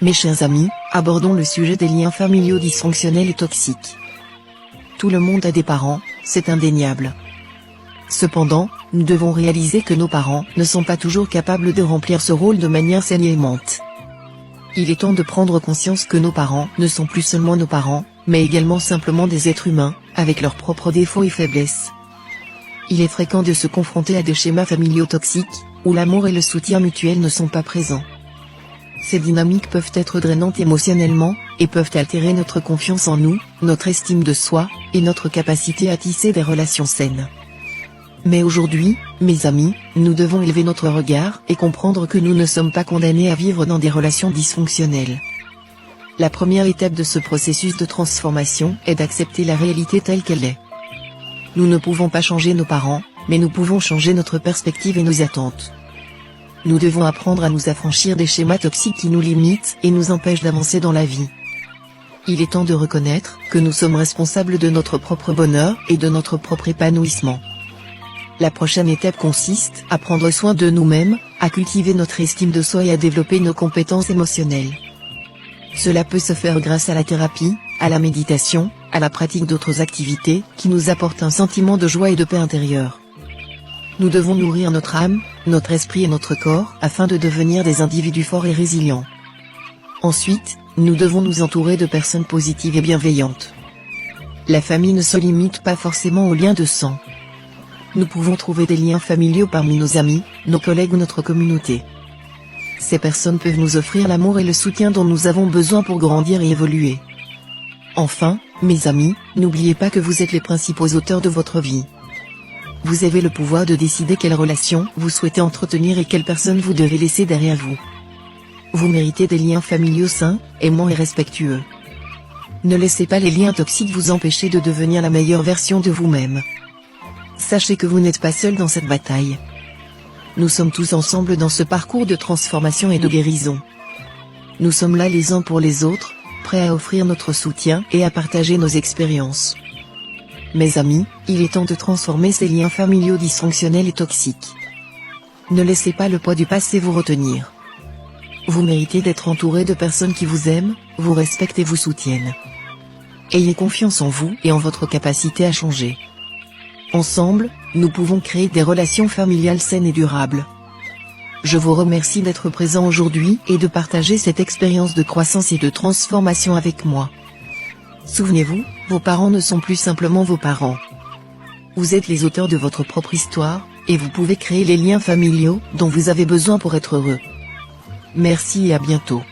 Mes chers amis, abordons le sujet des liens familiaux dysfonctionnels et toxiques. Tout le monde a des parents, c'est indéniable. Cependant, nous devons réaliser que nos parents ne sont pas toujours capables de remplir ce rôle de manière saine et aimante. Il est temps de prendre conscience que nos parents ne sont plus seulement nos parents, mais également simplement des êtres humains, avec leurs propres défauts et faiblesses. Il est fréquent de se confronter à des schémas familiaux toxiques, où l'amour et le soutien mutuel ne sont pas présents. Ces dynamiques peuvent être drainantes émotionnellement, et peuvent altérer notre confiance en nous, notre estime de soi, et notre capacité à tisser des relations saines. Mais aujourd'hui, mes amis, nous devons élever notre regard et comprendre que nous ne sommes pas condamnés à vivre dans des relations dysfonctionnelles. La première étape de ce processus de transformation est d'accepter la réalité telle qu'elle est. Nous ne pouvons pas changer nos parents, mais nous pouvons changer notre perspective et nos attentes. Nous devons apprendre à nous affranchir des schémas toxiques qui nous limitent et nous empêchent d'avancer dans la vie. Il est temps de reconnaître que nous sommes responsables de notre propre bonheur et de notre propre épanouissement. La prochaine étape consiste à prendre soin de nous-mêmes, à cultiver notre estime de soi et à développer nos compétences émotionnelles. Cela peut se faire grâce à la thérapie, à la méditation, à la pratique d'autres activités qui nous apportent un sentiment de joie et de paix intérieure. Nous devons nourrir notre âme, notre esprit et notre corps afin de devenir des individus forts et résilients. Ensuite, nous devons nous entourer de personnes positives et bienveillantes. La famille ne se limite pas forcément aux liens de sang. Nous pouvons trouver des liens familiaux parmi nos amis, nos collègues ou notre communauté. Ces personnes peuvent nous offrir l'amour et le soutien dont nous avons besoin pour grandir et évoluer. Enfin, mes amis, n'oubliez pas que vous êtes les principaux auteurs de votre vie. Vous avez le pouvoir de décider quelles relations vous souhaitez entretenir et quelles personnes vous devez laisser derrière vous. Vous méritez des liens familiaux sains, aimants et respectueux. Ne laissez pas les liens toxiques vous empêcher de devenir la meilleure version de vous-même. Sachez que vous n'êtes pas seul dans cette bataille. Nous sommes tous ensemble dans ce parcours de transformation et de guérison. Nous sommes là les uns pour les autres, prêts à offrir notre soutien et à partager nos expériences. Mes amis, il est temps de transformer ces liens familiaux dysfonctionnels et toxiques. Ne laissez pas le poids du passé vous retenir. Vous méritez d'être entouré de personnes qui vous aiment, vous respectent et vous soutiennent. Ayez confiance en vous et en votre capacité à changer. Ensemble, nous pouvons créer des relations familiales saines et durables. Je vous remercie d'être présent aujourd'hui et de partager cette expérience de croissance et de transformation avec moi. Souvenez-vous, vos parents ne sont plus simplement vos parents. Vous êtes les auteurs de votre propre histoire, et vous pouvez créer les liens familiaux dont vous avez besoin pour être heureux. Merci et à bientôt.